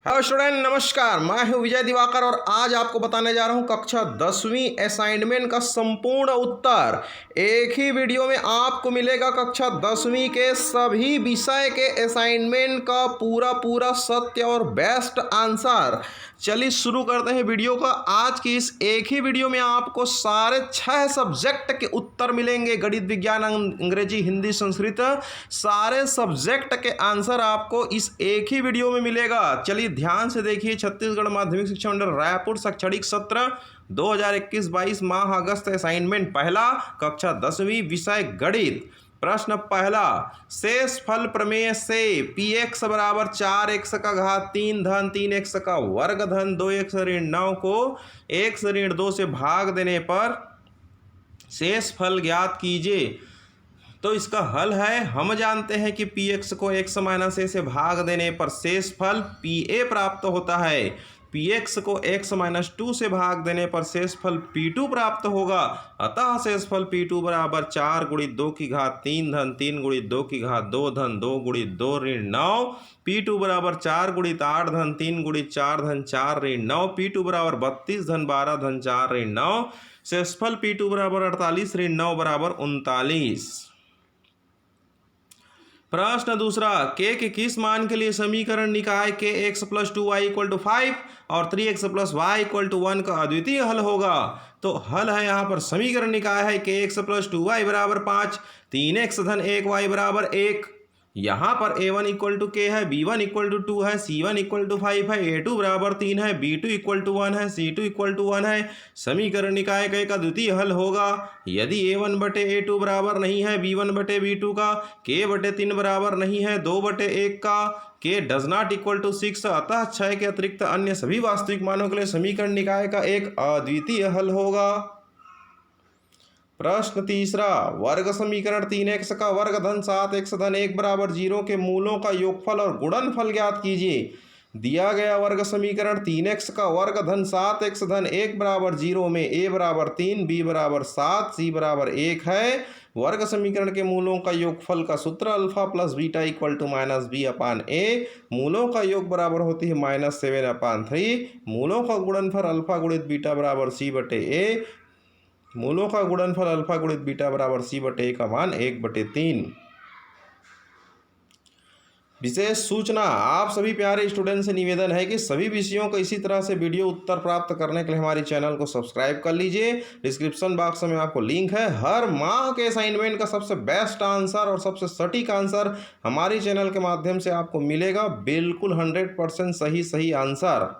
Hello student, नमस्कार। मैं हूं विजय दिवाकर और आज आपको बताने जा रहा हूं कक्षा 10वीं असाइनमेंट का संपूर्ण उत्तर। एक ही वीडियो में आपको मिलेगा कक्षा 10वीं के सभी विषय के असाइनमेंट का पूरा सत्य और बेस्ट आंसर। चलिए शुरू करते हैं वीडियो का। आज की इस एक ही वीडियो में आपको सारे 6 सब्जेक्ट के उत्तर मिलेंगे। गणित, विज्ञान, अंग्रेजी, हिंदी, संस्कृत, सारे सब्जेक्ट के आंसर आपको इस एक ही वीडियो में मिलेगा। चलिए ध्यान से देखिए। छत्तीसगढ़ माध्यमिक शिक्षा मंडल रायपुर शैक्षणिक सत्र 2021-22 माह अगस्त असाइनमेंट पहला, कक्षा 10वीं, विषय गणित। प्रश्न पहला, शेष फल प्रमेय से px बराबर 4x का घात 3 धन 3x का वर्ग धन 2x ऋण 9 को x ऋण 2 से भाग देने पर शेष फल ज्ञात कीजिए। तो इसका हल है, हम जानते हैं कि px को x माइनस a से भाग देने पर शेष फल pa प्राप्त होता है। px को x माइनस 2 से भाग देने पर शेष फल p2 प्राप्त होगा। अतः शेष फल p2 बराबर 4 गुणित 2 की घात 3 धन 3 गुणित 2 की घात 2 धन 2 गुणित 2 ऋण 9। p2 बराबर 4 गुणित 8 धन 3 गुणित 4 धन 4 ऋण 9। p2 बराबर 32 धन 12 धन 4 ऋण 9। शेषफल p2 बराबर 48 ऋण 9 बराबर 39। प्रश्न दूसरा, के किस मान के लिए समीकरण निकाय के x plus 2y equal to 5 और 3x plus Y equal to 1 का अद्वितीय हल होगा। तो हल है, यहाँ पर समीकरण निकाय है के x प्लस 2y बराबर 5, 3x धन 1y बराबर 1। यहाँ पर a1 इक्वल टू k है, b1 इक्वल टू 2 है, c1 इक्वल टू 5 है, a2 बराबर 3 है, b2 इक्वल टू 1 है, c2 इक्वल टू 1 है। समीकरण निकाय का एक द्वितीय हल होगा यदि a1 बटे a2 बराबर नहीं है b1 बटे b2 का, k बटे 3 बराबर नहीं है 2 बटे 1 का, k does not equal to 6। अतः 6 के अतिरिक्त अन्य सभी वास्तविक मानों के लिए समीकरण निकाय का एक अद्वितीय हल होगा। प्रश्न तीसरा, वर्ग समीकरण 3x का वर्ग धन 7x धन 1 बराबर 0 के मूलों का योगफल और गुणनफल ज्ञात कीजिए। दिया गया वर्ग समीकरण 3x का वर्ग धन 7x धन 1 बराबर 0 में a बराबर 3, b बराबर 7, c बराबर 1 है। वर्ग समीकरण के मूलों का योगफल का सूत्र alpha plus beta equal to minus b upon a. मूलों का योग बराबर होती है -7/3। मूलों का गुणनफल अल्फा गुणित बीटा बराबर c बटे ए। मूलों का गुणनफल अल्फा गुणित बीटा बराबर c बटे का मान 1/3। विशेष सूचना, आप सभी प्यारे स्टूडेंट से निवेदन है कि सभी विषयों का इसी तरह से वीडियो उत्तर प्राप्त करने के लिए हमारे चैनल को सब्सक्राइब कर लीजिए। डिस्क्रिप्शन बॉक्स में आपको लिंक है। हर माह के असाइनमेंट का सबसे बेस्ट आंसर और सबसे सटीक आंसर हमारे चैनल के माध्यम से आपको मिलेगा। बिल्कुल 100% सही आंसर।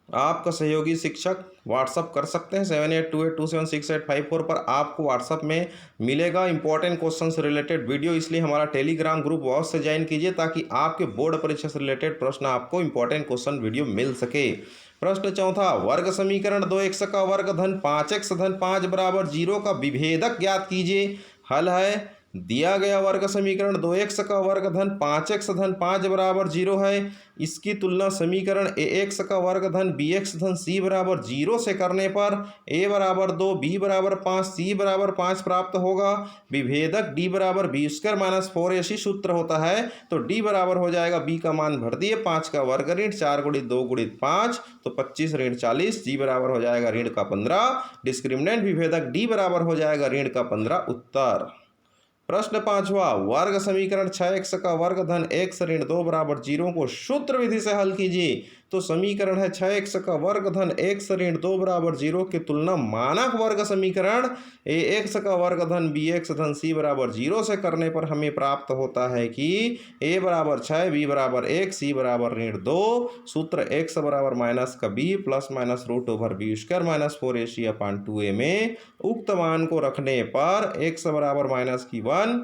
आपका सहयोगी शिक्षक व्हाट्सअप कर सकते हैं 7828276854 पर। आपको व्हाट्सअप में मिलेगा इंपॉर्टेंट क्वेश्चन से रिलेटेड वीडियो। इसलिए हमारा टेलीग्राम ग्रुप वॉच से ज्वाइन कीजिए ताकि आपके बोर्ड परीक्षा से रिलेटेड प्रश्न आपको इंपॉर्टेंट क्वेश्चन वीडियो मिल सके। प्रश्न चौथा, वर्ग समीकरण 2x का वर्ग धन 5x धन 5 बराबर 0 का विभेदक ज्ञात कीजिए। हल है, दिया गया वर्ग समीकरण 2x का वर्ग धन 5x धन 5 बराबर 0 है। इसकी तुलना समीकरण ax का वर्ग धन bx धन c बराबर 0 से करने पर a बराबर 2, b बराबर 5, c बराबर 5 प्राप्त होगा। विभेदक d बराबर b स्क्वायर माइनस 4ac सूत्र होता है। तो d बराबर हो जाएगा, b का मान भर दिए, 5 का वर्ग ऋण 4 गुणित 2 गुणित 5 तो 25 ऋण 40, g बराबर हो जाएगा ऋण का 15। डिस्क्रिमिनेंट विभेदक d बराबर हो जाएगा ऋण का 15। उत्तर। प्रश्न पांचवा, वर्ग समीकरण 6x का वर्ग धन x ऋण 2 बराबर 0 को सूत्र विधि से हल कीजिए। तो समीकरण है 6x का वर्ग धन x ऋण 2 बराबर 0 की तुलना मानक वर्ग समीकरण ax का वर्ग धन bx धन c बराबर 0 से करने पर हमें प्राप्त होता है कि a बराबर 6, b बराबर 1, c बराबर ऋण 2। सूत्र x बराबर माइनस का b plus minus root over b square minus 4ac upon 2a में उक्त मान को रखने पर x बराबर माइनस की 1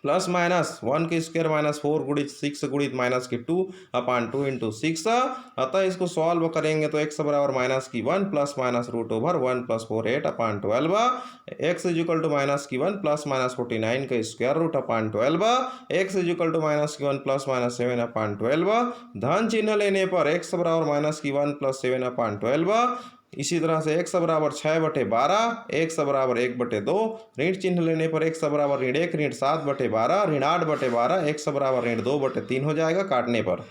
प्लस माइनस 1 के स्क्वायर माइनस 4 गुणित 6 गुणित माइनस के 2 अपान 2 इंटू 6। अतः इसको सॉल्व करेंगे तो x बराबर माइनस की 1 plus minus root over 1 plus 4 8 upon 12। x is equal to minus की 1 प्लस माइनस 49 का square root upon 12। x is equal to minus की 1 प्लस माइनस 7 अपान 12। धन चिन्ह लेने पर x बराबर माइनस की 1 प्लस 7 अपान 12। इसी तरह से x बराबर 6/12, x बराबर 1/2, ऋण चिन्ह लेने पर x बराबर ऋण 1, ऋण 7/12, ऋण 8/12, x बराबर ऋण 2/3 हो जाएगा काटने पर।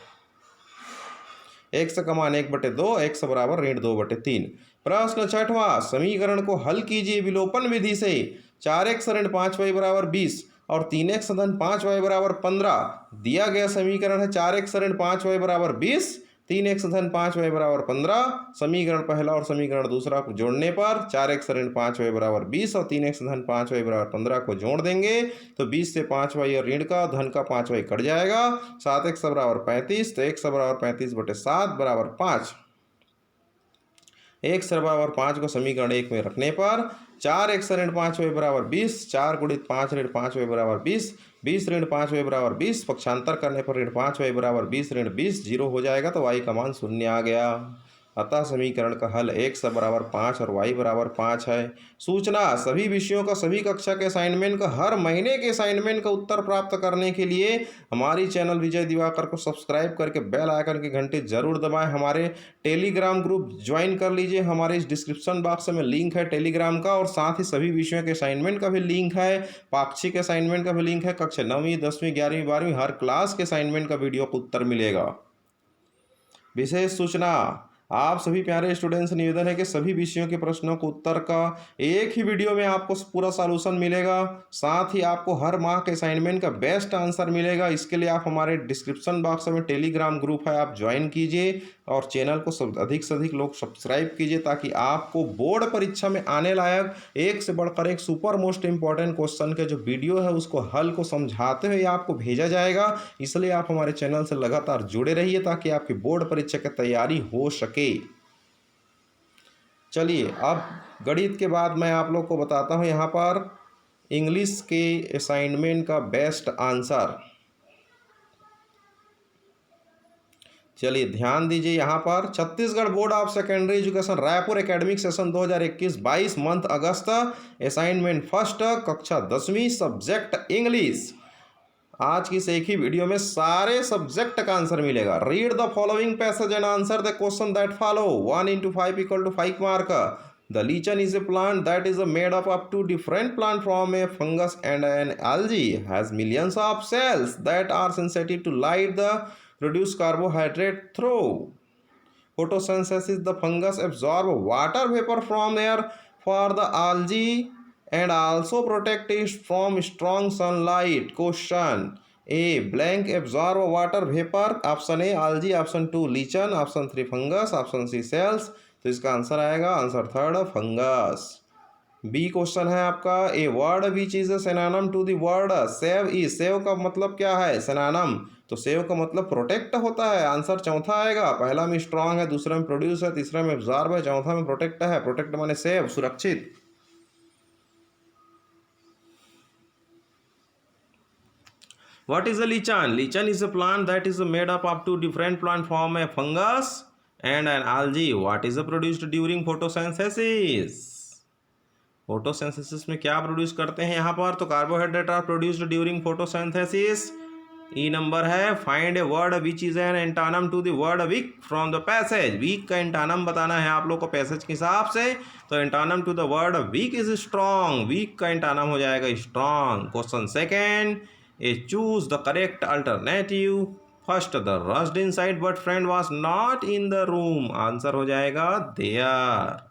x का मान 1/2, x बराबर ऋण 2/3। प्रश्न 6वां, समीकरण को हल कीजिए विलोपन विधि से। 4x ऋण 5y बराबर 20 और 3x धन 5y बराबर 15। दिया गया समीकरण है 4x ऋण 5y बराबर 20, 3x धन 5y बराबर 15। समीकरण पहला और समीकरण दूसरा को जोड़ने पर 4x ऋण 5y बराबर 20 और 3x धन 5y बराबर 15 को जोड़ देंगे तो 20 से 5y और ऋण का धन का 5y कट जाएगा। 7x बराबर 35, तो x बराबर 35/7 बराबर 5। x बराबर 5 को समीकरण 1 में रखने पर 4x ऋण 5y बराबर 20, 4 गुणित 5 ऋण 5y बराबर 20, 20 ऋण 5y बराबर 20, पक्षांतर करने पर ऋण 5y बराबर 20 ऋण 20 जीरो हो जाएगा तो y का मान 0 आ गया। अतः समीकरण का हल x बराबर 5 और y बराबर 5 है। सूचना, सभी विषयों का सभी कक्षा के असाइनमेंट का हर महीने के असाइनमेंट का उत्तर प्राप्त करने के लिए हमारी चैनल विजय दिवाकर को सब्सक्राइब करके बेल आइकन के घंटे जरूर दबाएं। हमारे टेलीग्राम ग्रुप ज्वाइन कर लीजिए, हमारे इस डिस्क्रिप्शन बॉक्स में लिंक है टेलीग्राम का, और साथ ही सभी विषयों के असाइनमेंट का भी लिंक है, पाक्षिक असाइनमेंट का भी लिंक है, कक्षा 9वीं 10वीं 11वीं 12वीं हर क्लास के असाइनमेंट का वीडियो को उत्तर मिलेगा। विशेष सूचना, आप सभी प्यारे स्टूडेंट्स से निवेदन है कि सभी विषयों के प्रश्नों को उत्तर का एक ही वीडियो में आपको पूरा सॉल्यूशन मिलेगा, साथ ही आपको हर माह के असाइनमेंट का बेस्ट आंसर मिलेगा। इसके लिए आप हमारे डिस्क्रिप्शन बॉक्स में टेलीग्राम ग्रुप है, आप ज्वाइन कीजिए और चैनल को अधिक से अधिक लोग सब्सक्राइब कीजिए ताकि आपको बोर्ड परीक्षा में आने लायक एक से बढ़कर एक सुपर मोस्ट इम्पॉर्टेंट क्वेश्चन के जो वीडियो है उसको हल को समझाते हुए आपको भेजा जाएगा। इसलिए आप हमारे चैनल से लगातार जुड़े रहिए ताकि आपकी बोर्ड परीक्षा की तैयारी हो सके। चलिए अब गणित के बाद मैं आप लोग को बताता हूं यहाँ पर इंग्लिश के असाइनमेंट का बेस्ट आंसर। चलिए ध्यान दीजिए, यहाँ पर Chhattisgarh board of secondary education Raipur academic session 2021-22 month August, assignment first, कक्षा 10वीं, सब्जेक्ट इंग्लिश। आज की इस एक ही वीडियो में सारे सब्जेक्ट का आंसर मिलेगा। Read the following passage and answer the question that follow. 1 × 5 = 5 mark. The lichen is a plant that is made up of two different plant from a fungus and an algae. Has millions of cells that are sensitive to light. The produce carbohydrate through photosynthesis. The fungus absorb water vapor from air for the algae and also protect it from strong sunlight. Question: A blank absorb water vapor. Option A algae, option 2 lichen, option 3 fungus, option C cells. तो इसका answer आएगा answer third fungus. B question है आपका, a word which is synonym to the word save is. Save का मतलब क्या है? Synonym. तो सेव का मतलब प्रोटेक्ट होता है। आंसर चौथा आएगा। पहला में स्ट्रांग है, दूसरा में प्रोड्यूस है, तीसरा में एब्जॉर्ब है, चौथा में प्रोटेक्ट है। प्रोटेक्ट माने सेव, सुरक्षित। What is a lichen? Lichen is a plant that is made up of two different plant form, a fungus and an algae. What is produced during photosynthesis? Photosynthesis में क्या produce करते हैं यहाँ पर? तो carbohydrate are produced during photosynthesis. E number है, find a word which is an antonym to the word weak from the passage. Weak का antonym बताना है आप लोग को पैसेज के हिसाब से। तो antonym to the word weak is strong. Weak का एंटानम हो जाएगा strong. Question second, a choose the correct alternative. First, the rushed inside but friend was not in the room. Answer हो जाएगा there,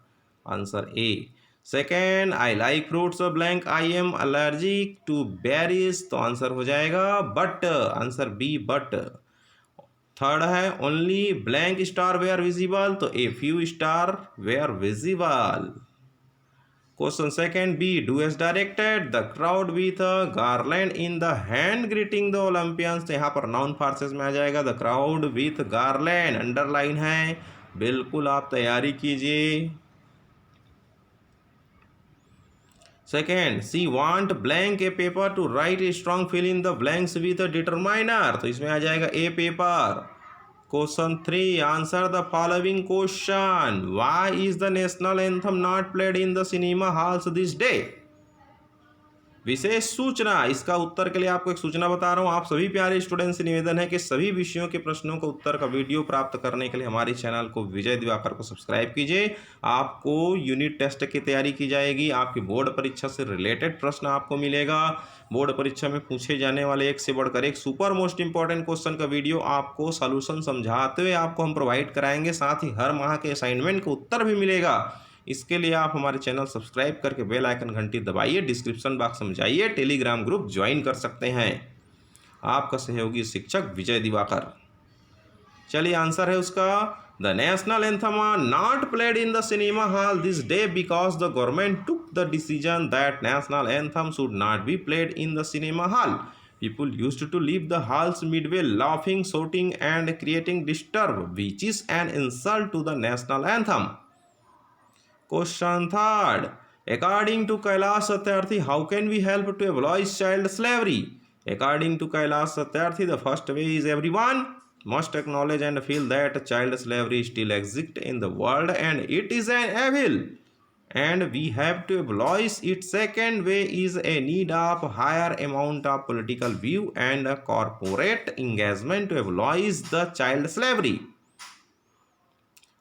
answer a. Second, I like fruits blank, I am allergic to berries. तो answer हो जाएगा but, answer b but. Third है, only blank star were visible. तो a few star were visible. Question second b, do as directed the crowd with garland in the hand greeting the Olympians. तो यहाँ पर noun phrases में आ जाएगा the crowd with garland. Underline है, बिल्कुल आप तैयारी कीजिए। Second, she want blank a paper to write a strong fill in the blanks with determiner. तो इसमें आ जाएगा a paper. Question 3, answer the following question. Why is the national anthem not played in the cinema halls this day? विशेष सूचना, इसका उत्तर के लिए आपको एक सूचना बता रहा हूँ। आप सभी प्यारे स्टूडेंट से निवेदन है कि सभी विषयों के प्रश्नों का उत्तर का वीडियो प्राप्त करने के लिए हमारे चैनल को विजय दिवाकर को सब्सक्राइब कीजिए। आपको यूनिट टेस्ट की तैयारी की जाएगी, आपकी बोर्ड परीक्षा से रिलेटेड प्रश्न आपको मिलेगा। बोर्ड परीक्षा में पूछे जाने वाले एक से बढ़कर एक सुपर मोस्ट इंपॉर्टेंट क्वेश्चन का वीडियो आपको सॉल्यूशन समझाते हुए आपको हम प्रोवाइड कराएंगे। साथ ही हर माह के असाइनमेंट का उत्तर भी मिलेगा। इसके लिए आप हमारे चैनल सब्सक्राइब करके बेल आइकन घंटी दबाइए, डिस्क्रिप्शन बॉक्स में जाइए, टेलीग्राम ग्रुप ज्वाइन कर सकते हैं। आपका सहयोगी शिक्षक विजय दिवाकर। चलिए आंसर है उसका, the national anthem are not played in the cinema hall this day because the government took the decision that national anthem should not be played in the cinema hall. People used to leave the halls midway laughing, shouting and creating disturb, which is an insult to the national anthem. Question third. According to Kailash Satyarthi, how can we help to abolish child slavery? According to Kailash Satyarthi, the first way is everyone must acknowledge and feel that child slavery still exists in the world and it is an evil, and we have to abolish it. Second way is a need of higher amount of political view and corporate engagement to abolish the child slavery.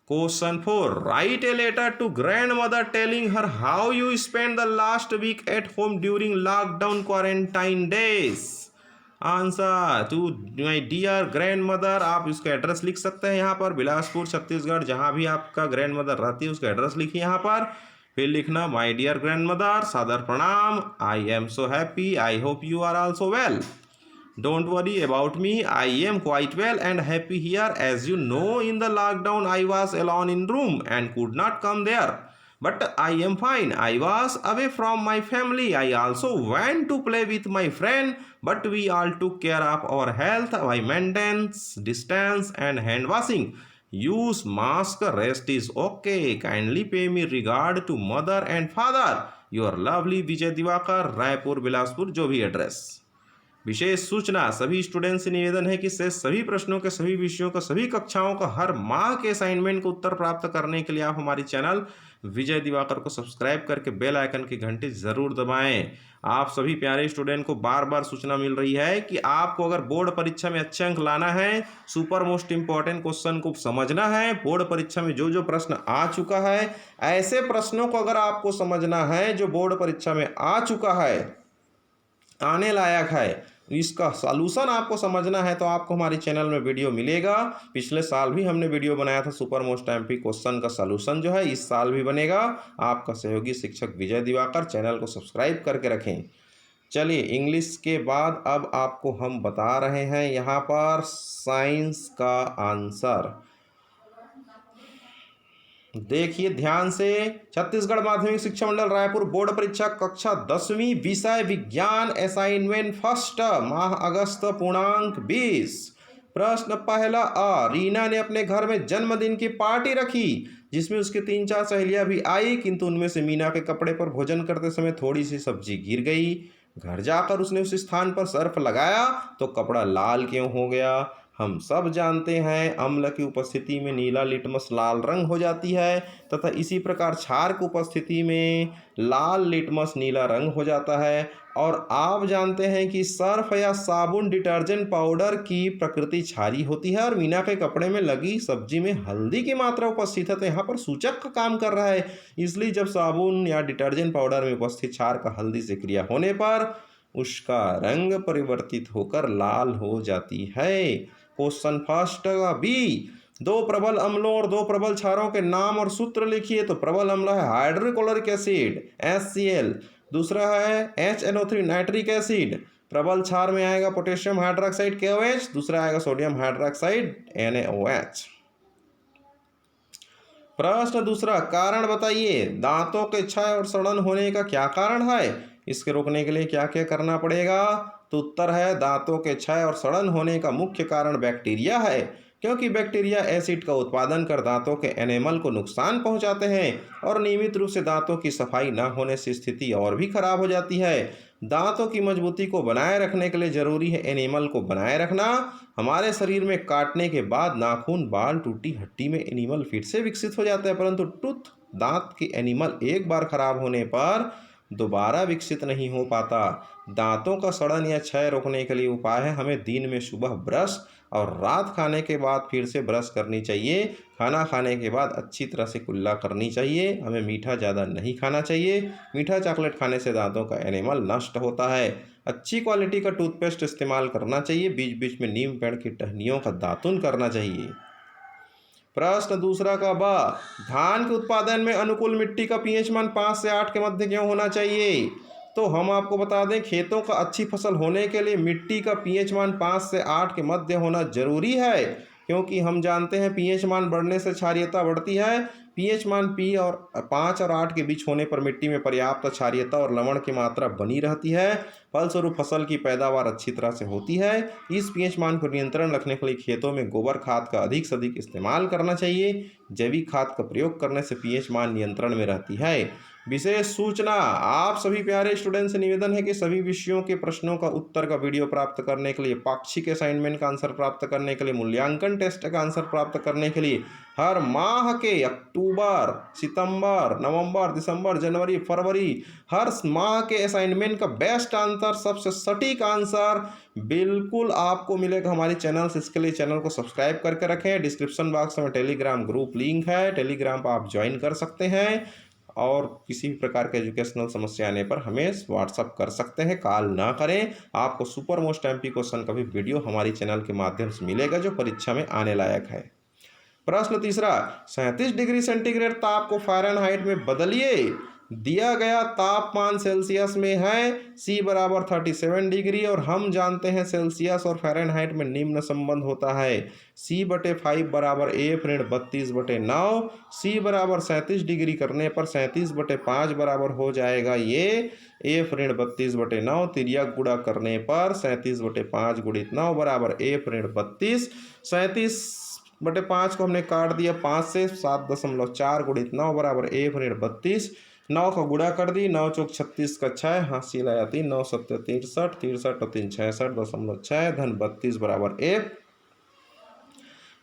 Question 4. Write a letter to grandmother telling her how you spent the last week at home during lockdown quarantine days. Answer, to my dear grandmother, आप इसका address लिख सकते हैं यहाँ पर, बिलासपुर छत्तीसगढ़, जहाँ भी आपका ग्रैंड मदर रहती है उसका एड्रेस लिखिए यहाँ पर। फिर लिखना, माई डियर ग्रैंड मदर, सादर प्रणाम, I am so happy, I hope you are also well. Don't worry about me, I am quite well and happy here. As you know, in the lockdown I was alone in room and could not come there. But I am fine. I was away from my family. I also went to play with my friend, but we all took care of our health by maintenance, distance and hand washing. Use mask, rest is okay. Kindly pay me regard to mother and father. Your lovely विजय दिवाकर, रायपुर, बिलासपुर, जो भी address. विशेष सूचना, सभी student से निवेदन है कि से सभी प्रश्नों के सभी विषयों का सभी कक्षाओं का हर माह के असाइनमेंट को उत्तर प्राप्त करने के लिए आप हमारी चैनल विजय दिवाकर को सब्सक्राइब करके बेल आइकन की घंटी जरूर दबाएं। आप सभी प्यारे स्टूडेंट को बार बार सूचना मिल रही है कि आपको अगर बोर्ड परीक्षा में अच्छे अंक लाना है, सुपर मोस्ट इंपॉर्टेंट क्वेश्चन को समझना है, बोर्ड परीक्षा में जो जो प्रश्न आ चुका है ऐसे प्रश्नों को अगर आपको समझना है जो बोर्ड परीक्षा में आ चुका है, आने लायक है, इसका सॉल्यूशन आपको समझना है तो आपको हमारे चैनल में वीडियो मिलेगा। पिछले साल भी हमने वीडियो बनाया था सुपर मोस्ट एमपी क्वेश्चन का सॉल्यूशन जो है इस साल भी बनेगा। आपका सहयोगी शिक्षक विजय दिवाकर, चैनल को सब्सक्राइब करके रखें। चलिए इंग्लिश के बाद अब आपको हम बता रहे हैं यहाँ पर साइंस का आंसर। देखिए ध्यान से, छत्तीसगढ़ माध्यमिक शिक्षा मंडल रायपुर बोर्ड परीक्षा कक्षा 10वीं विषय विज्ञान असाइनमेंट फर्स्ट, माह अगस्त, पूर्णांक 20। प्रश्न पहला अ, रीना ने अपने घर में जन्मदिन की पार्टी रखी जिसमें उसकी 3-4 सहेलियां भी आई, किंतु उनमें से मीना के कपड़े पर भोजन करते समय थोड़ी सी सब्जी गिर गई। घर जाकर उसने उस स्थान पर सर्फ लगाया तो कपड़ा लाल क्यों हो गया? हम सब जानते हैं अम्ल की उपस्थिति में नीला लिटमस लाल रंग हो जाती है तथा इसी प्रकार क्षार की उपस्थिति में लाल लिटमस नीला रंग हो जाता है। और आप जानते हैं कि सर्फ या साबुन डिटर्जेंट पाउडर की प्रकृति क्षारीय होती है और मीना के कपड़े में लगी सब्जी में हल्दी की मात्रा उपस्थित है तो यहाँ पर सूचक का काम कर रहा है। इसलिए जब साबुन या डिटर्जेंट पाउडर में उपस्थित क्षार का हल्दी से क्रिया होने पर उसका रंग परिवर्तित होकर लाल हो जाती है। क्वेश्चन फर्स्ट बी, दो प्रबल अम्लों और दो प्रबल क्षारों के नाम और सूत्र लिखिए। तो प्रबल अम्ल है हाइड्रोक्लोरिक एसिड HCl, दूसरा है HNO3 नाइट्रिक एसिड, प्रबल क्षार में आएगा पोटेशियम हाइड्रोक्साइड KOH, दूसरा आएगा सोडियम हाइड्रोक्साइड NaOH। प्रश्न दूसरा, कारण बताइए, दांतों के क्षय और सड़न होने का क्या कारण है? इसके रोकने के लिए क्या क्या करना पड़ेगा? तो उत्तर है दांतों के क्षय और सड़न होने का मुख्य कारण बैक्टीरिया है, क्योंकि बैक्टीरिया एसिड का उत्पादन कर दांतों के एनेमल को नुकसान पहुंचाते हैं और नियमित रूप से दांतों की सफाई न होने से स्थिति और भी खराब हो जाती है। दांतों की मजबूती को बनाए रखने के लिए जरूरी है एनिमल को बनाए रखना। हमारे शरीर में काटने के बाद नाखून, बाल, टूटी हड्डी में एनिमल फिर से विकसित हो जाता है, परंतु टूथ दांत की एनिमल एक बार खराब होने पर दोबारा विकसित नहीं हो पाता। दांतों का सड़न या क्षय रोकने के लिए उपाय है, हमें दिन में सुबह ब्रश और रात खाने के बाद फिर से ब्रश करनी चाहिए। खाना खाने के बाद अच्छी तरह से कुल्ला करनी चाहिए। हमें मीठा ज़्यादा नहीं खाना चाहिए। मीठा चॉकलेट खाने से दांतों का एनिमल नष्ट होता है। अच्छी क्वालिटी का टूथपेस्ट इस्तेमाल करना चाहिए। बीच बीच में नीम पेड़ की टहनियों का दातुन करना चाहिए। प्रश्न दूसरा का बा, धान के उत्पादन में अनुकूल मिट्टी का पीएच मान 5 से 8 के मध्य क्यों होना चाहिए? तो हम आपको बता दें, खेतों का अच्छी फसल होने के लिए मिट्टी का पीएच मान 5 से 8 के मध्य होना जरूरी है, क्योंकि हम जानते हैं पीएच मान बढ़ने से क्षारीयता बढ़ती है। पीएच मान पी और 5 और 8 के बीच होने पर मिट्टी में पर्याप्त क्षारीयता और लवण की मात्रा बनी रहती है। फलस्वरूप फसल की पैदावार अच्छी तरह से होती है। इस पीएच मान को नियंत्रण रखने के लिए खेतों में गोबर खाद का अधिक से अधिक इस्तेमाल करना चाहिए। जैविक खाद का प्रयोग करने से पीएच मान नियंत्रण में रहती है। विशेष सूचना, आप सभी प्यारे स्टूडेंट से निवेदन है कि सभी विषयों के प्रश्नों का उत्तर का वीडियो प्राप्त करने के लिए, पाक्षिक असाइनमेंट का आंसर प्राप्त करने के लिए, मूल्यांकन टेस्ट का आंसर प्राप्त करने के लिए हर माह के अक्टूबर, सितंबर, नवंबर, दिसंबर, जनवरी, फरवरी हर माह के असाइनमेंट का बेस्ट आंसर, सबसे सटीक आंसर बिल्कुल आपको मिलेगा हमारे चैनल से। इसके लिए चैनल को सब्सक्राइब करके रखें। डिस्क्रिप्शन बॉक्स में टेलीग्राम ग्रुप लिंक है, टेलीग्राम पर आप ज्वाइन कर सकते हैं और किसी भी प्रकार के एजुकेशनल समस्या आने पर हमें व्हाट्सअप कर सकते हैं, कॉल ना करें। आपको सुपर मोस्ट एमपी क्वेश्चन का भी वीडियो हमारी चैनल के माध्यम से मिलेगा जो परीक्षा में आने लायक है। प्रश्न तीसरा, 37 डिग्री सेंटीग्रेड ताप को फ़ारेनहाइट में बदलिए। दिया गया तापमान सेल्सियस में है, सी बराबर 37 डिग्री, और हम जानते हैं सेल्सियस और फ़ारेनहाइट में निम्न संबंध होता है, सी बटे 5 बराबर एफ ऋण 32 बटे 9। सी बराबर 37 डिग्री करने पर 37 बटे 5 बराबर हो जाएगा ये एफ ऋण 32 बटे 9। तिर्यक गुणा करने पर 37 बटे 5 गुणित 9 बराबर एफ ऋण 32। 37 बटे 5 को हमने काट दिया 5 से, 7.4 गुणित 9 बराबर एफ ऋण 32। 9 का गुणा कर दी, 9 चौक 36 का 6, हासिल आया 3, 9 सत्य 63, 63 और 3 66.6 धन 32 बराबर एफ।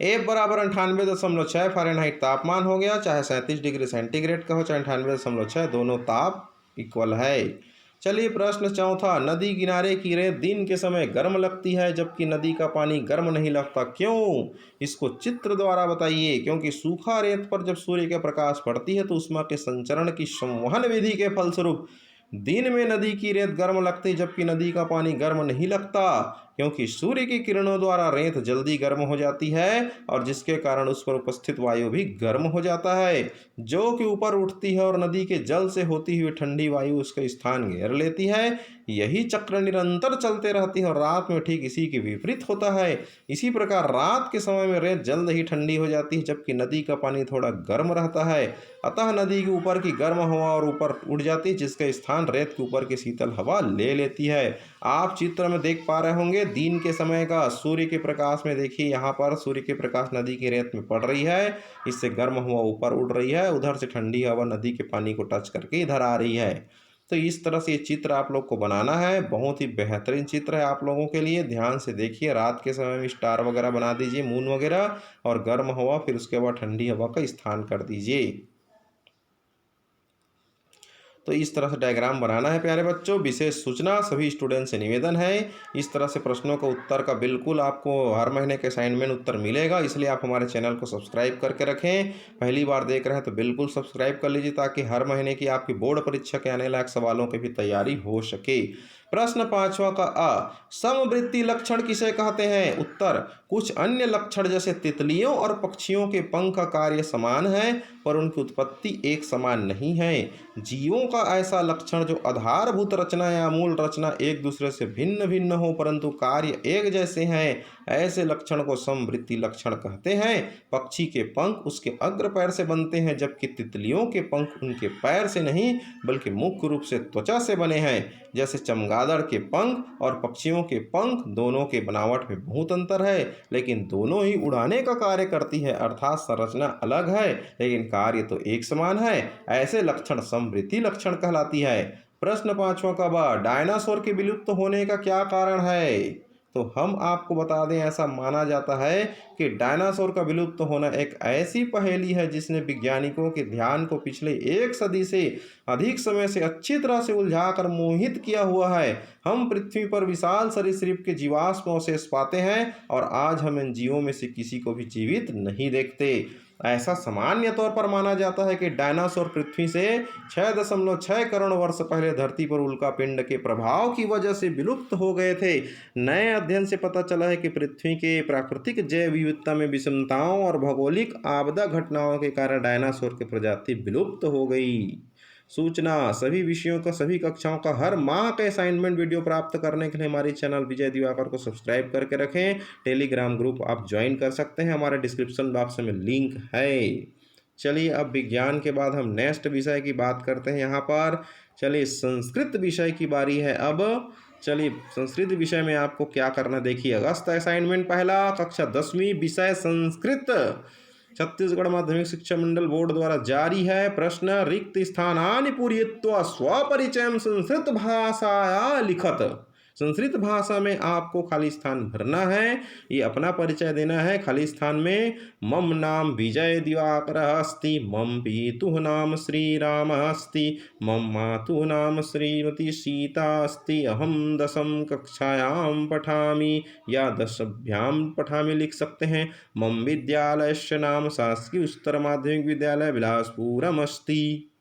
एफ बराबर 98.6 फ़ारेनहाइट तापमान हो गया। चाहे 37 डिग्री सेंटीग्रेड का हो चाहे 98.6, दोनों ताप इक्वल है। चलिए प्रश्न चौथा, नदी किनारे की रेत दिन के समय गर्म लगती है जबकि नदी का पानी गर्म नहीं लगता, क्यों? इसको चित्र द्वारा बताइए। क्योंकि सूखा रेत पर जब सूर्य का प्रकाश पड़ती है तो ऊष्मा के संचरण की संवहन विधि के फलस्वरूप दिन में नदी की रेत गर्म लगती है जबकि नदी का पानी गर्म नहीं लगता, क्योंकि सूर्य की किरणों द्वारा रेत जल्दी गर्म हो जाती है और जिसके कारण उस पर उपस्थित वायु भी गर्म हो जाता है, जो कि ऊपर उठती है और नदी के जल से होती हुई ठंडी वायु उसका स्थान घेर लेती है। यही चक्र निरंतर चलते रहती है और रात में ठीक इसी के विपरीत होता है। इसी प्रकार रात के समय में रेत जल्द ही ठंडी हो जाती है जबकि नदी का पानी थोड़ा गर्म रहता है। अतः नदी के ऊपर की गर्म हवा और ऊपर उड़ जाती है जिसका स्थान रेत के ऊपर की शीतल हवा ले लेती है। आप चित्र में देख पा रहे होंगे दिन के समय का सूर्य के प्रकाश में, देखिए यहाँ पर सूर्य के प्रकाश नदी की रेत में पड़ रही है, इससे गर्म हवा ऊपर उड़ रही है, उधर से ठंडी हवा नदी के पानी को टच करके इधर आ रही है। तो इस तरह से ये चित्र आप लोग को बनाना है। बहुत ही बेहतरीन चित्र है आप लोगों के लिए, ध्यान से देखिए। रात के समय में स्टार वगैरह बना दीजिए, मून वगैरह, और गर्म हवा, फिर उसके बाद ठंडी हवा का स्थान कर दीजिए। तो इस तरह से डायग्राम बनाना है प्यारे बच्चों। विशेष सूचना, सभी स्टूडेंट से निवेदन है इस तरह से प्रश्नों का उत्तर का बिल्कुल आपको हर महीने के असाइनमेंट उत्तर मिलेगा, इसलिए आप हमारे चैनल को सब्सक्राइब करके रखें। पहली बार देख रहे हैं तो बिल्कुल सब्सक्राइब कर लीजिए ताकि हर महीने की आपकी बोर्ड परीक्षा के आने लायक सवालों की भी तैयारी हो सके। प्रश्न पांचवा का अ, समवृत्ति लक्षण किसे कहते हैं? उत्तर, कुछ अन्य लक्षण जैसे तितलियों और पक्षियों के पंख का कार्य समान है पर उनकी उत्पत्ति एक समान नहीं है। जीवों का ऐसा लक्षण जो आधारभूत रचना या मूल रचना एक दूसरे से भिन्न भिन्न हो परंतु कार्य एक जैसे हैं, ऐसे लक्षण को समवृत्ति लक्षण कहते हैं। पक्षी के पंख उसके अग्र पैर से बनते हैं जबकि तितलियों के पंख उनके पैर से नहीं बल्कि मुख्य रूप से त्वचा से बने हैं। जैसे चमगादड़ के पंख और पक्षियों के पंख, दोनों के बनावट में बहुत अंतर है लेकिन दोनों ही उड़ाने का कार्य करती है, अर्थात संरचना अलग है लेकिन कार्य तो एक समान है। ऐसे लक्षण समवृत्ति लक्षण कहलाती है। प्रश्न पांचवा का बा, डायनासोर के विलुप्त होने का क्या कारण है? तो हम आपको बता दें, ऐसा माना जाता है कि डायनासोर का विलुप्त होना एक ऐसी पहेली है जिसने वैज्ञानिकों के ध्यान को पिछले एक सदी से अधिक समय से अच्छी तरह से उलझाकर मोहित किया हुआ है। हम पृथ्वी पर विशाल सरीसृप के जीवाश्म अवशेष पाते हैं और आज हम इन जीवों में से किसी को भी जीवित नहीं देखते। ऐसा सामान्य तौर पर माना जाता है कि डायनासोर पृथ्वी से 6.6 करोड़ वर्ष पहले धरती पर उल्कापिंड के प्रभाव की वजह से विलुप्त हो गए थे। नए अध्ययन से पता चला है कि पृथ्वी के प्राकृतिक जैव विविधता में विषमताओं और भौगोलिक आपदा घटनाओं के कारण डायनासोर की प्रजाति विलुप्त हो गई। सूचना सभी विषयों का सभी कक्षाओं का हर माह का असाइनमेंट वीडियो प्राप्त करने के लिए हमारे चैनल विजय दिवाकर को सब्सक्राइब करके रखें। टेलीग्राम ग्रुप आप ज्वाइन कर सकते हैं, हमारे डिस्क्रिप्शन बॉक्स में लिंक है। चलिए अब विज्ञान के बाद हम नेक्स्ट विषय की बात करते हैं। यहाँ पर चलिए संस्कृत विषय की बारी है। अब चलिए संस्कृत विषय में आपको क्या करना देखिए। अगस्त असाइनमेंट पहला, कक्षा 10वीं, विषय संस्कृत, छत्तीसगढ़ माध्यमिक शिक्षा मंडल बोर्ड द्वारा जारी है। प्रश्न, रिक्त स्थानानि पूरयित्वा स्वपरिचयं संस्कृत भाषाया लिखत। संस्कृत भाषा में आपको खाली स्थान भरना है, ये अपना परिचय देना है। खाली स्थान में मम नाम विजय दिवाकर अस्ति, मम पितुः नाम श्री राम अस्ति, मम मातुः नाम श्रीमती सीता अस्ति, अहम 10वीं कक्षायां पठामि या 10वीं पठामि लिख सकते हैं। मम विद्यालयस्य नाम शासकीय उच्चतर माध्यमिक विद्यालय बिलासपुरम अस्ति,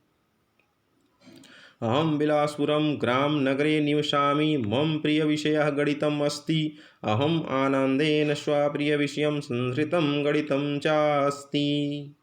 अहम बिलासपुरम ग्राम नगरे निवसामि, मम प्रिय विषयः गणितम् अस्ति, अहम आनंदेन स्वप्रिय विषयं संस्कृतं गणितं च अस्ति।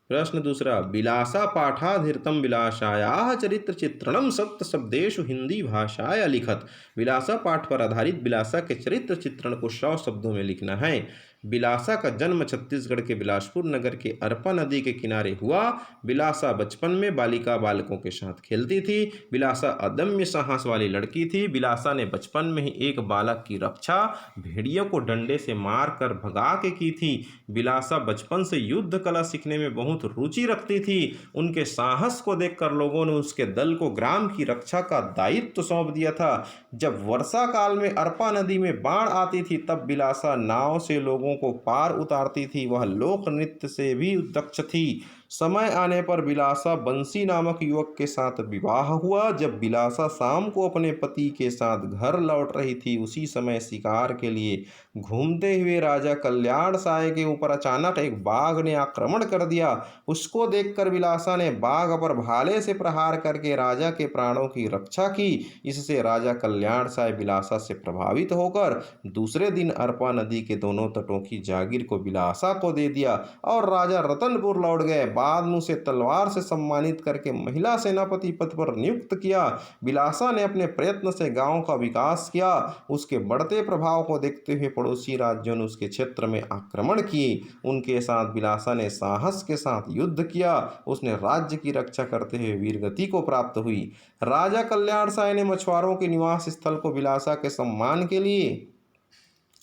प्रश्न दूसरा, विलासा पाठाधीरतम विलासायाः चरित्र चित्रणम सप्त शब्देषु हिंदी भाषाया लिखत। विलासा पाठ पर आधारित विलासा के चरित्र चित्रण को 100 शब्दों में लिखना है। विलासा का जन्म छत्तीसगढ़ के बिलासपुर नगर के अरपा नदी के किनारे हुआ। विलासा बचपन में बालिका बालकों के साथ खेलती थी। विलासा अदम्य साहस वाली लड़की थी। विलासा ने बचपन में ही एक बालक की रक्षा भेड़ियों को डंडे से मार कर भगा के की थी। विलासा बचपन से युद्ध कला सीखने में बहुत रुचि रखती थी। उनके साहस को देखकर लोगों ने उसके दल को ग्राम की रक्षा का दायित्व सौंप दिया था। जब वर्षा काल में अरपा नदी में बाढ़ आती थी तब विलासा नाव से लोगों को पार उतारती थी। वह लोक नृत्य से भी दक्ष थी। समय आने पर विलासा बंसी नामक युवक के साथ विवाह हुआ। जब विलासा शाम को अपने पति के साथ घर लौट रही थी उसी समय शिकार के लिए घूमते हुए राजा कल्याण साय के ऊपर अचानक एक बाघ ने आक्रमण कर दिया। उसको देखकर विलासा ने बाघ पर भाले से प्रहार करके राजा के प्राणों की रक्षा की। इससे राजा कल्याण साय विलासा से प्रभावित होकर दूसरे दिन अरपा नदी के दोनों तटों की जागीर को विलासा को दे दिया और राजा रतनपुर लौट गए। बाद में उसे तलवार से सम्मानित करके महिला सेनापति पद पर नियुक्त किया। विलासा ने अपने प्रयत्न से गांव का विकास किया। उसके बढ़ते प्रभाव को देखते हुए पड़ोसी राज्यों ने उसके क्षेत्र में आक्रमण किए। उनके साथ विलासा ने साहस के साथ युद्ध किया। उसने राज्य की रक्षा करते हुए वीरगति को प्राप्त हुई। राजा कल्याण साय ने मछुआरों के निवास स्थल को विलासा के सम्मान के लिए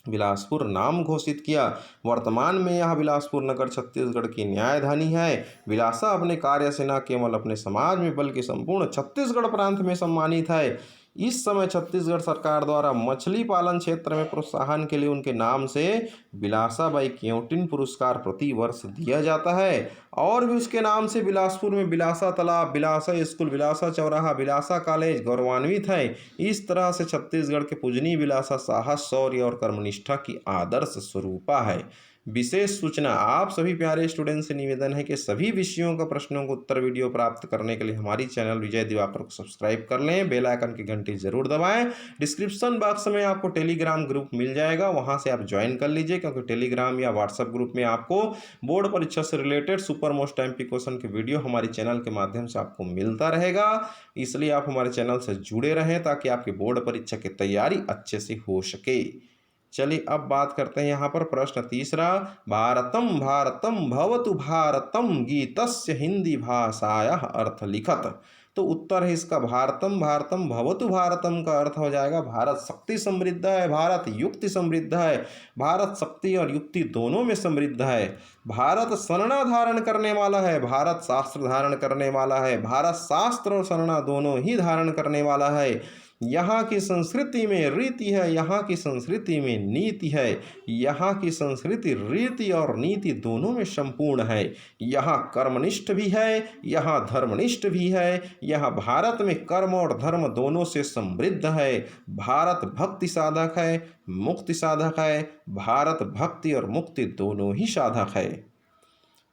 बिलासपुर नाम घोषित किया। वर्तमान में यह बिलासपुर नगर छत्तीसगढ़ की न्यायधानी है। विलासा अपने कार्य से न केवल अपने समाज में बल्कि संपूर्ण छत्तीसगढ़ प्रांत में सम्मानित है। इस समय छत्तीसगढ़ सरकार द्वारा मछली पालन क्षेत्र में प्रोत्साहन के लिए उनके नाम से बिलासाबाई केवटिन पुरस्कार प्रति वर्ष दिया जाता है। और भी उसके नाम से बिलासपुर में बिलासा तालाब, बिलासा स्कूल, बिलासा चौराहा, बिलासा कॉलेज गौरवान्वित है। इस तरह से छत्तीसगढ़ के पूजनीय बिलासा साहस, शौर्य और कर्मनिष्ठा की आदर्श स्वरूपा है। विशेष सूचना, आप सभी प्यारे स्टूडेंट से निवेदन है कि सभी विषयों का प्रश्नों को उत्तर वीडियो प्राप्त करने के लिए हमारी चैनल विजय दिवाकर को सब्सक्राइब कर लें, बेल आइकन की घंटी जरूर दबाएं। डिस्क्रिप्शन बॉक्स में आपको टेलीग्राम ग्रुप मिल जाएगा, वहां से आप ज्वाइन कर लीजिए, क्योंकि टेलीग्राम या व्हाट्सएप ग्रुप में आपको बोर्ड परीक्षा से related super most MP question के वीडियो हमारे चैनल के माध्यम से आपको मिलता रहेगा। इसलिए आप हमारे चैनल से जुड़े रहें ताकि आपकी बोर्ड परीक्षा की तैयारी अच्छे से हो सके। चलिए अब बात करते हैं यहाँ पर प्रश्न तीसरा, भारतम भारतम भवतु भारतम गीतस्य हिंदी भाषायाः अर्थ लिखत। तो उत्तर है इसका भारतम भारतम भवतु भारतम का अर्थ हो जाएगा भारत शक्ति समृद्ध है, भारत युक्ति समृद्ध है। भारत शक्ति और युक्ति दोनों में समृद्ध है। भारत शरणा धारण करने वाला है, भारत शास्त्र धारण करने वाला है। भारत शास्त्र और शरणा दोनों ही धारण करने वाला है। यहाँ की संस्कृति में रीति है, यहाँ की संस्कृति में नीति है, यहाँ की संस्कृति रीति और नीति दोनों में संपूर्ण है। यहाँ कर्मनिष्ठ भी है, यहाँ धर्मनिष्ठ भी है। यहाँ भारत में कर्म और धर्म दोनों से समृद्ध है। भारत भक्ति साधक है, मुक्ति साधक है। भारत भक्ति और मुक्ति दोनों ही साधक है।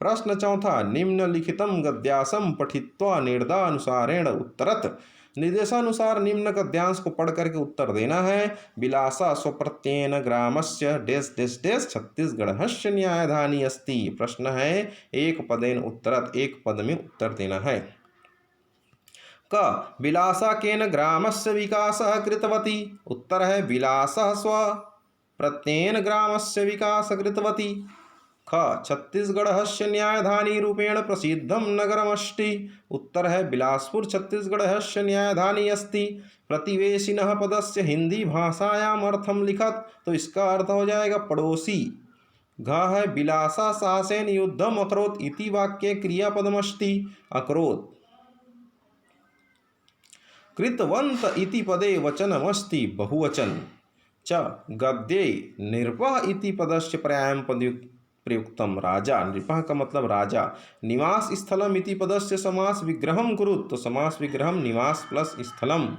प्रश्न चौथा, निम्नलिखितं गद्यासं पठित्वा निर्देशानुसारेण उत्तरत। निर्देशानुसार निम्न गद्यांश को पढ़ करके उत्तर देना है। विलासा स्वप्रत्ययेन ग्रामस्य डेस डेस डेस छत्तीसगढ़स्य न्यायधानी अस्ति। प्रश्न है एक पदेन उत्तरत, एक पद में उत्तर देना है। क विलासा केन ग्रामस्य विकासः कृतवती। उत्तर है विलासः स्वप्रत्ययेन ग्रामस्य विकासः कृतवती। ख छत्तीसगढ़स्य न्यायधानी रूपेण प्रसिद्धं नगरमस्ति। उत्तर है बिलासपुर छत्तीसगढ़स्य न्यायधानी अस्ति। प्रतिवेशिनः पदस्य हिंदी भाषायाम अर्थम लिखत, तो इसका अर्थ हो जाएगा पड़ोसी। घ है बिलासा सासेन युद्धम अकरोत इति वाक्ये क्रियापदमस्ति। अकरोत। कृतवंत इति पदे वचनमस्ति बहुवचन। च गद्ये निर्वह इति पदस्य पर्यायं प्रयुक्तम राजा। नृपः का मतलब राजा। निवास स्थलम इति पदस्य समास विग्रहम कुरुत, तो समास विग्रहम निवास प्लस स्थलम।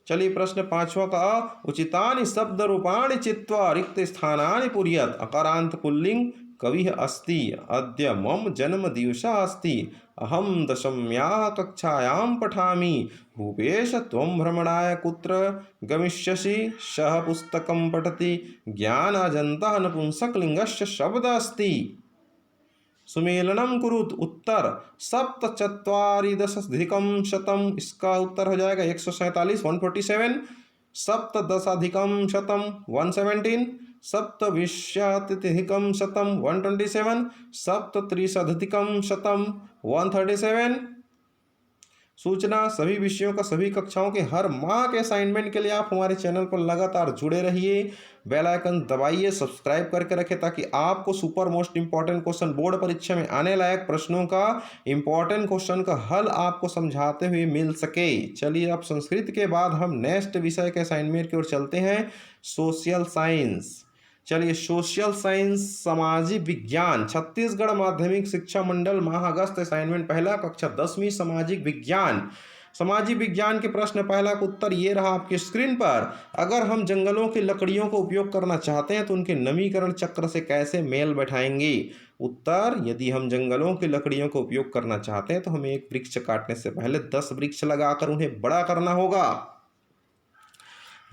चलिए प्रश्न पांचवा का, उचितानि शब्द रूपाणि चित्वा रिक्त स्थानानि पूरयत। अकारांत पुल्लिंग कविः अस्ति। अद्य मम जन्मदिवसः अस्ति। अहम दशम्याः कक्षायां पठामि। भूपेश त्वं भ्रमणाय कुत्र गमिष्यसि। सः पुस्तकं पठति। ज्ञानाजन्तः नपुंसकलिङ्गस्य शब्दः अस्ति। सुमेलनम कुरुत। उत्तर सप्तचत्वारिदशाधिकं शतम। इसका उत्तर हो जाएगा 147 147। सप्तदशाधिकं शतम 117। सप्तविंशत्यधिकं शतम 127। सप्तत्रिशदधिकं शतम 137। सूचना सभी विषयों का सभी कक्षाओं के हर माह के असाइनमेंट के लिए आप हमारे चैनल पर लगातार जुड़े रहिए। बेल आइकन दबाइए, सब्सक्राइब करके रखें ताकि आपको super most important question board परीक्षा में आने लायक प्रश्नों का इंपॉर्टेंट क्वेश्चन का हल आपको समझाते हुए मिल सके। चलिए अब संस्कृत के बाद हम नेक्स्ट विषय के असाइनमेंट की ओर चलते हैं, सोशल साइंस। चलिए सोशल साइंस सामाजिक विज्ञान, छत्तीसगढ़ माध्यमिक शिक्षा मंडल माह अगस्त असाइनमेंट पहला, कक्षा 10वीं सामाजिक विज्ञान। सामाजिक विज्ञान के प्रश्न पहला का उत्तर ये रहा आपके स्क्रीन पर। अगर हम जंगलों की लकड़ियों का उपयोग करना चाहते हैं तो उनके नवीकरण चक्र से कैसे मेल बैठाएंगे। उत्तर, यदि हम जंगलों की लकड़ियों का उपयोग करना चाहते हैं तो हमें एक वृक्ष काटने से पहले 10 वृक्ष लगाकर उन्हें बड़ा करना होगा।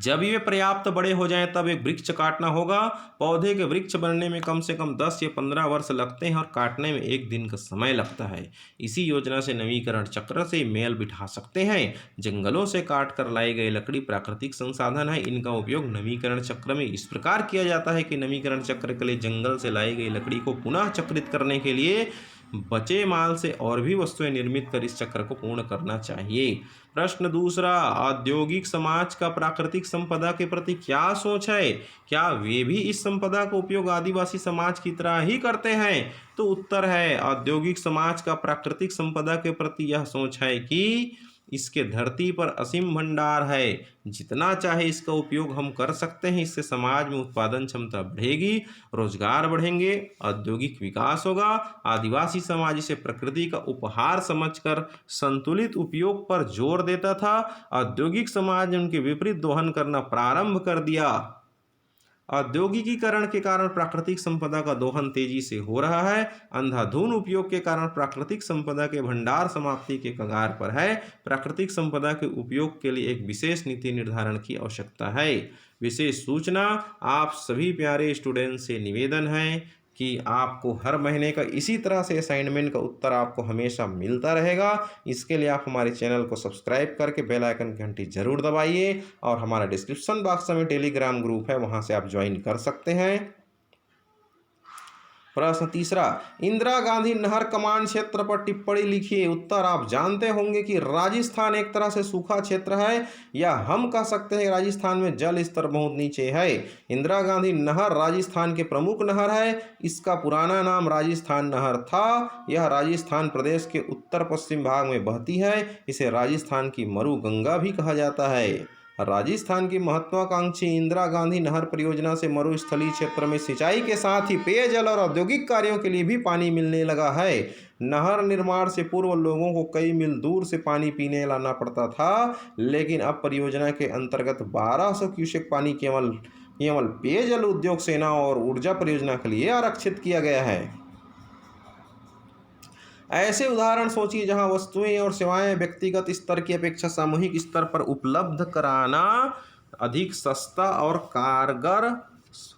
जब ये पर्याप्त बड़े हो जाएं तब एक वृक्ष काटना होगा। पौधे के वृक्ष बनने में कम से कम 10 या 15 वर्ष लगते हैं और काटने में 1 दिन का समय लगता है। इसी योजना से नवीकरण चक्र से मेल बिठा सकते हैं। जंगलों से काट कर लाई गई लकड़ी प्राकृतिक संसाधन है। इनका उपयोग नवीकरण चक्र में इस प्रकार किया जाता है कि नवीकरण चक्र के लिए जंगल से लाई गई लकड़ी को पुनः चक्रित करने के लिए बचे माल से और भी वस्तुएं निर्मित कर इस चक्र को पूर्ण करना चाहिए। प्रश्न दूसरा, औद्योगिक समाज का प्राकृतिक संपदा के प्रति क्या सोच है। क्या वे भी इस संपदा का उपयोग आदिवासी समाज की तरह ही करते हैं। तो उत्तर है औद्योगिक समाज का प्राकृतिक संपदा के प्रति यह सोच है कि इसके धरती पर असीम भंडार है, जितना चाहे इसका उपयोग हम कर सकते हैं। इससे समाज में उत्पादन क्षमता बढ़ेगी, रोजगार बढ़ेंगे, औद्योगिक विकास होगा। आदिवासी समाज इसे प्रकृति का उपहार समझकर संतुलित उपयोग पर जोर देता था। औद्योगिक समाज ने उनके विपरीत दोहन करना प्रारंभ कर दिया। औद्योगिकीकरण के कारण प्राकृतिक संपदा का दोहन तेजी से हो रहा है। अंधाधुंध उपयोग के कारण प्राकृतिक संपदा के भंडार समाप्ति के कगार पर है। प्राकृतिक संपदा के उपयोग के लिए एक विशेष नीति निर्धारण की आवश्यकता है। विशेष सूचना, आप सभी प्यारे स्टूडेंट से निवेदन है कि आपको हर महीने का इसी तरह से असाइनमेंट का उत्तर आपको हमेशा मिलता रहेगा। इसके लिए आप हमारे चैनल को सब्सक्राइब करके बेल आइकन की घंटी जरूर दबाइए और हमारा डिस्क्रिप्शन बॉक्स में टेलीग्राम ग्रुप है, वहां से आप ज्वाइन कर सकते हैं। प्रश्न तीसरा, इंदिरा गांधी नहर कमान क्षेत्र पर टिप्पणी लिखिए। उत्तर, आप जानते होंगे कि राजस्थान एक तरह से सूखा क्षेत्र है, या हम कह सकते हैं राजस्थान में जल स्तर बहुत नीचे है। इंदिरा गांधी नहर राजस्थान के प्रमुख नहर है। इसका पुराना नाम राजस्थान नहर था। यह राजस्थान प्रदेश के उत्तर पश्चिम भाग में बहती है। इसे राजस्थान की मरु गंगा भी कहा जाता है। राजस्थान की महत्वाकांक्षी इंदिरा गांधी नहर परियोजना से मरुस्थलीय क्षेत्र में सिंचाई के साथ ही पेयजल और औद्योगिक कार्यों के लिए भी पानी मिलने लगा है। नहर निर्माण से पूर्व लोगों को कई मील दूर से पानी पीने लाना पड़ता था, लेकिन अब परियोजना के अंतर्गत 1200 क्यूसेक पानी केवल केवल पेयजल उद्योग, सेना और ऊर्जा परियोजना के लिए आरक्षित किया गया है। ऐसे उदाहरण सोचिए जहां वस्तुएं और सेवाएं व्यक्तिगत स्तर की अपेक्षा सामूहिक स्तर पर उपलब्ध कराना अधिक सस्ता और कारगर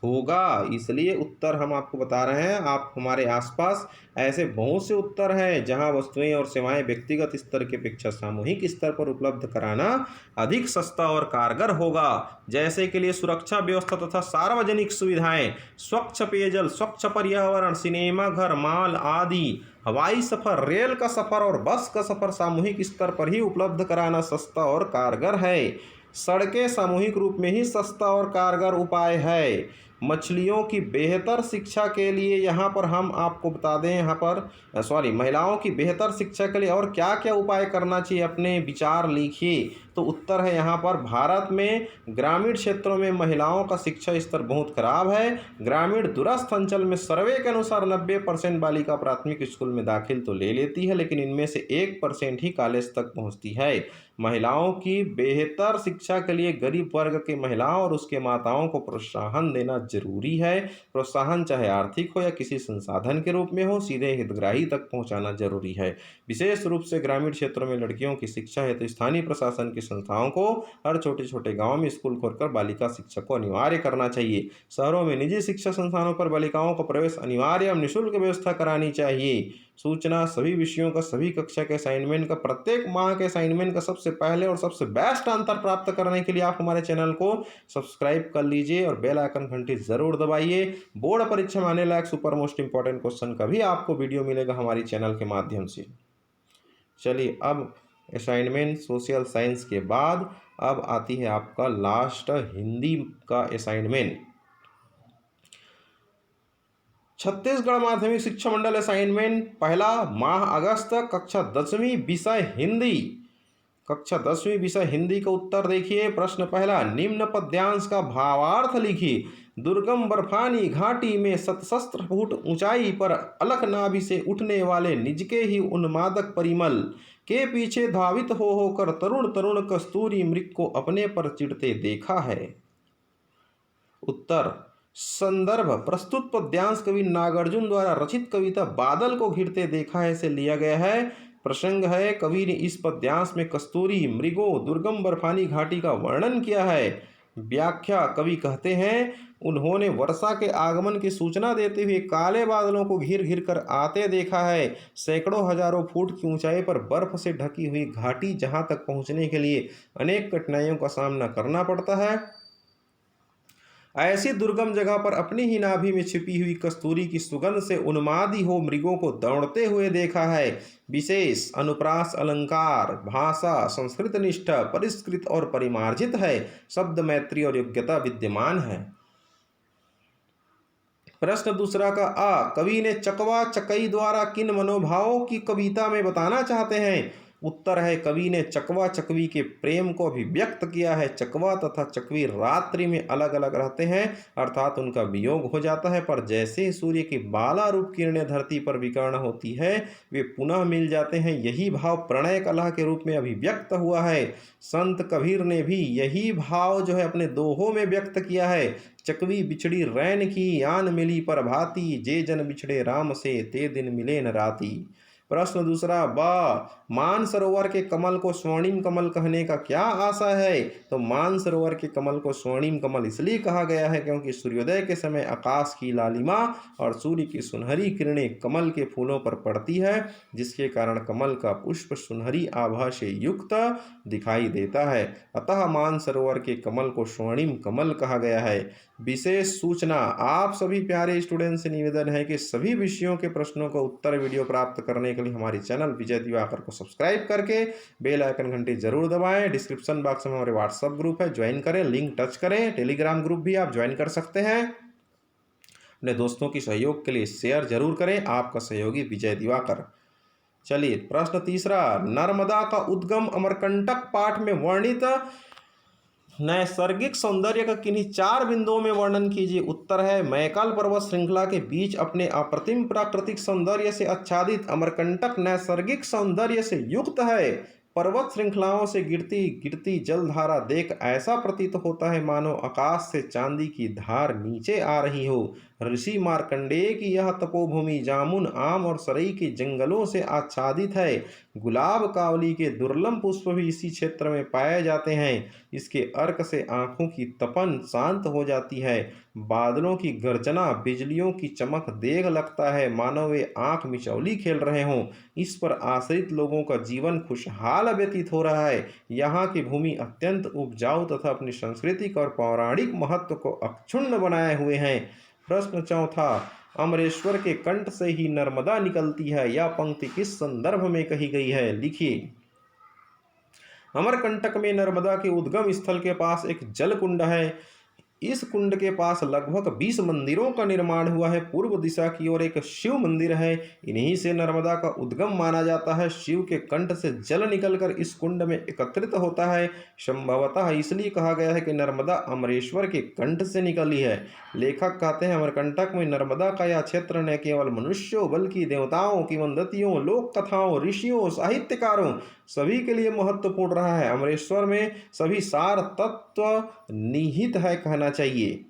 होगा। इसलिए उत्तर हम आपको बता रहे हैं। आप हमारे आसपास ऐसे बहुत से उत्तर हैं जहां वस्तुएं और सेवाएं व्यक्तिगत स्तर की अपेक्षा सामूहिक स्तर पर उपलब्ध कराना अधिक सस्ता और कारगर होगा। जैसे के लिए सुरक्षा व्यवस्था तथा सार्वजनिक सुविधाएं, स्वच्छ पेयजल, स्वच्छ पर्यावरण, सिनेमा घर, मॉल आदि। हवाई सफर, रेल का सफर और बस का सफर सामूहिक स्तर पर ही उपलब्ध कराना सस्ता और कारगर है। सड़कें सामूहिक रूप में ही सस्ता और कारगर उपाय है। मछलियों की बेहतर शिक्षा के लिए यहाँ पर हम आपको बता दें, यहाँ पर महिलाओं की बेहतर शिक्षा के लिए और क्या क्या उपाय करना चाहिए, अपने विचार लिखिए। तो उत्तर है यहाँ पर, भारत में ग्रामीण क्षेत्रों में महिलाओं का शिक्षा स्तर बहुत खराब है। ग्रामीण दूरस्थ अंचल में सर्वे के अनुसार 90% बालिका प्राथमिक स्कूल में दाखिल तो ले लेती है, लेकिन इनमें से 1% ही कॉलेज तक पहुँचती है। महिलाओं की बेहतर शिक्षा के लिए गरीब वर्ग की महिलाओं और उसके माताओं को प्रोत्साहन देना जरूरी है। प्रोत्साहन चाहे आर्थिक हो या किसी संसाधन के रूप में हो, सीधे हितग्राही तक पहुंचाना जरूरी है। विशेष रूप से ग्रामीण क्षेत्रों में लड़कियों की शिक्षा हेतु स्थानीय प्रशासन की संस्थाओं को हर छोटे छोटे गाँव में स्कूल खोलकर बालिका शिक्षा को अनिवार्य करना चाहिए। शहरों में निजी शिक्षा संस्थानों पर बालिकाओं को प्रवेश अनिवार्य एवं निःशुल्क व्यवस्था करानी चाहिए। सूचना, सभी विषयों का, सभी कक्षा के असाइनमेंट का, प्रत्येक माह के असाइनमेंट का सबसे पहले और सबसे बेस्ट आंसर प्राप्त करने के लिए आप हमारे चैनल को सब्सक्राइब कर लीजिए और बेल आइकन घंटी जरूर दबाइए। बोर्ड परीक्षा में आने लायक सुपर मोस्ट इंपॉर्टेंट क्वेश्चन का भी आपको वीडियो मिलेगा हमारी चैनल के माध्यम से। चलिए, अब असाइनमेंट सोशल साइंस के बाद अब आती है आपका लास्ट हिंदी का असाइनमेंट। छत्तीसगढ़ माध्यमिक शिक्षा मंडल असाइनमेंट, पहला माह अगस्त, कक्षा 10वीं, विषय हिंदी। कक्षा 10वीं विषय हिंदी का उत्तर देखिए। प्रश्न पहला, निम्न पद्यांश का भावार्थ लिखिए। दुर्गम बर्फानी घाटी में 77 फुट ऊंचाई पर अलकनाभि से उठने वाले निज के ही उन्मादक परिमल के पीछे धावित हो होकर तरुण तरुण कस्तूरी मृग को अपने पर चिढ़ते देखा है। उत्तर, संदर्भ प्रस्तुत पद्यांश कवि नागार्जुन द्वारा रचित कविता बादल को घिरते देखा है से लिया गया है। प्रसंग है, कवि ने इस पद्यांश में कस्तूरी मृगों, दुर्गम बर्फानी घाटी का वर्णन किया है। व्याख्या, कवि कहते हैं, उन्होंने वर्षा के आगमन की सूचना देते हुए काले बादलों को घिर घिर कर आते देखा है। सैकड़ों हजारों फुट की ऊंचाई पर बर्फ से ढकी हुई घाटी जहां तक पहुंचने के लिए अनेक कठिनाइयों का सामना करना पड़ता है। ऐसी दुर्गम जगह पर अपनी ही नाभि में छिपी हुई कस्तूरी की सुगंध से उन्मादी हो मृगों को दौड़ते हुए देखा है। विशेष अनुप्रास अलंकार, भाषा संस्कृत निष्ठ, परिष्कृत और परिमार्जित है। शब्द मैत्री और योग्यता विद्यमान है। प्रश्न दूसरा का आ, कवि ने चकवा चकई द्वारा किन मनोभावों की कविता में बताना चाहते हैं। उत्तर है, कवि ने चकवा चकवी के प्रेम को अभिव्यक्त किया है। चकवा तथा चकवी रात्रि में अलग अलग रहते हैं, अर्थात उनका वियोग हो जाता है, पर जैसे ही सूर्य की बाला रूप किरणें धरती पर विकर्ण होती है वे पुनः मिल जाते हैं। यही भाव प्रणय कलह के रूप में अभिव्यक्त हुआ है। संत कबीर ने भी यही भाव जो है अपने दोहों में व्यक्त किया है। चकवी बिछड़ी रैन की, आन मिली पर भांति, जे जन बिछड़े राम से, ते दिन मिले न राती। प्रश्न दूसरा ब, मानसरोवर के कमल को स्वर्णिम कमल कहने का क्या आशा है। तो मानसरोवर के कमल को स्वर्णिम कमल इसलिए कहा गया है क्योंकि सूर्योदय के समय आकाश की लालिमा और सूर्य की सुनहरी किरणें कमल के फूलों पर पड़ती है, जिसके कारण कमल का पुष्प सुनहरी आभा से युक्त दिखाई देता है। अतः मानसरोवर के कमल को स्वर्णिम कमल कहा गया है। विशेष सूचना, आप सभी प्यारे स्टूडेंट से निवेदन है कि सभी विषयों के प्रश्नों का उत्तर वीडियो प्राप्त करने के लिए हमारे चैनल विजय दिवाकर को सब्सक्राइब करके बेल आइकन घंटी जरूर दबाएं। डिस्क्रिप्शन बॉक्स में हमारे व्हाट्सएप ग्रुप है, ज्वाइन करें, लिंक टच करें। टेलीग्राम ग्रुप भी आप ज्वाइन कर सकते हैं। अपने दोस्तों की सहयोग के लिए शेयर जरूर करें। आपका सहयोगी विजय दिवाकर। चलिए प्रश्न तीसरा, नर्मदा का उद्गम अमरकंटक पाठ में वर्णित नैसर्गिक सौंदर्य का किन्हीं 4 बिंदुओं में वर्णन कीजिए। उत्तर है, मैकाल पर्वत श्रृंखला के बीच अपने अप्रतिम प्राकृतिक सौंदर्य से आच्छादित अमरकंटक नैसर्गिक सौंदर्य से युक्त है। पर्वत श्रृंखलाओं से गिरती गिरती जलधारा देख ऐसा प्रतीत होता है मानो आकाश से चांदी की धार नीचे आ रही हो। ऋषि मार्कंडेय की यह तपोभूमि जामुन, आम और सरई के जंगलों से आच्छादित है। गुलाब कावली के दुर्लभ पुष्प भी इसी क्षेत्र में पाए जाते हैं। इसके अर्क से आंखों की तपन शांत हो जाती है। बादलों की गर्जना, बिजलियों की चमक देख लगता है मानो वे आंख मिचौली खेल रहे हों। इस पर आश्रित लोगों का जीवन खुशहाल व्यतीत हो रहा है। यहाँ की भूमि अत्यंत उपजाऊ तथा अपनी सांस्कृतिक और पौराणिक महत्व को अक्षुण्ण बनाए हुए हैं। प्रश्न चौथा, अमरेश्वर के कंठ से ही नर्मदा निकलती है। यह पंक्ति किस संदर्भ में कही गई है? लिखिए। अमरकंटक में नर्मदा के उद्गम स्थल के पास एक जल कुंड है। इस कुंड के पास लगभग 20 मंदिरों का निर्माण हुआ है। पूर्व दिशा की ओर एक शिव मंदिर है। इन्हीं से नर्मदा का उद्गम माना जाता है। शिव के कंठ से जल निकलकर इस कुंड में एकत्रित होता है। संभवतः इसलिए कहा गया है कि नर्मदा अमरेश्वर के कंठ से निकली है। लेखक कहते हैं, अमरकंटक में नर्मदा का यह क्षेत्र न केवल मनुष्यों बल्कि देवताओं, किंवदंतियों, लोक कथाओं, ऋषियों, साहित्यकारों सभी के लिए महत्वपूर्ण रहा है। अमरेश्वर में सभी सार तत्व निहित है कहना चाहिए।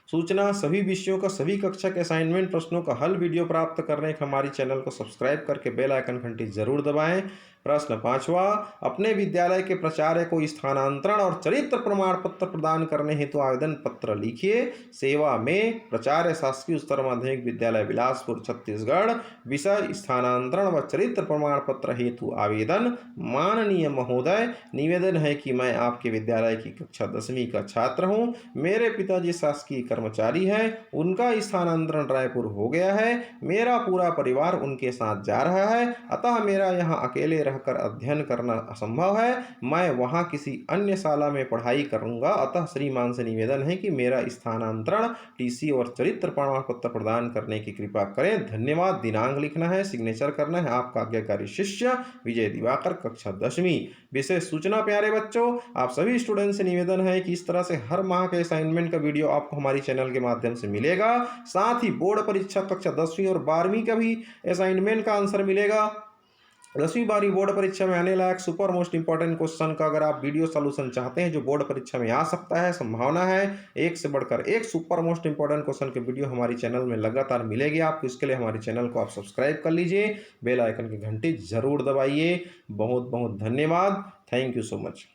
सूचना, सभी विषयों का सभी कक्षा के असाइनमेंट प्रश्नों का हल वीडियो प्राप्त करने के हमारी चैनल को सब्सक्राइब करके बेल आइकन घंटी जरूर दबाएं। प्रश्न पांचवा, अपने विद्यालय के प्राचार्य को स्थानांतरण और चरित्र प्रमाण पत्र प्रदान करने हेतु आवेदन पत्र लिखिए। सेवा में प्राचार्य, शासकीय उच्चतर माध्यमिक विद्यालय बिलासपुर छत्तीसगढ़। विषय स्थानांतरण व चरित्र प्रमाण पत्र हेतु आवेदन। माननीय महोदय, निवेदन है कि मैं आपके विद्यालय की कक्षा 10वीं का छात्र हूँ। मेरे पिताजी शासकीय कर्मचारी हैं। उनका स्थानांतरण रायपुर हो गया है। मेरा पूरा परिवार उनके साथ जा रहा है, अतः मेरा यहाँ अकेले रहकर अध्ययन करना असंभव है। मैं वहाँ किसी अन्य शाला में पढ़ाई करूंगा। अतः श्रीमान से निवेदन है कि मेरा स्थानांतरण, टीसी और चरित्र प्रमाण पत्र प्रदान करने की कृपा करें। धन्यवाद। दिनांक लिखना है, सिग्नेचर करना है। आपका आज्ञाकारी शिष्य विजय दिवाकर, कक्षा 10वीं। विशेष सूचना, प्यारे बच्चों, आप सभी स्टूडेंट से निवेदन है कि इस तरह से हर माह के असाइनमेंट का वीडियो आपको हमारी चैनल के माध्यम से मिलेगा। साथ ही बोर्ड परीक्षा कक्षा 10वीं और 12वीं का भी असाइनमेंट का आंसर मिलेगा। 10वीं 12वीं बोर्ड परीक्षा में आने लायक सुपर मोस्ट इंपॉर्टेंट क्वेश्चन का अगर आप वीडियो सॉल्यूशन चाहते हैं जो बोर्ड परीक्षा में आ सकता है, संभावना है, एक से बढ़कर एक सुपर मोस्ट इंपॉर्टेंट क्वेश्चन के वीडियो हमारी चैनल में लगातार मिलेगी आपको। इसके लिए हमारे चैनल को आप सब्सक्राइब कर लीजिए, बेल आइकन की घंटी जरूर दबाइए। बहुत बहुत धन्यवाद। Thank you so much.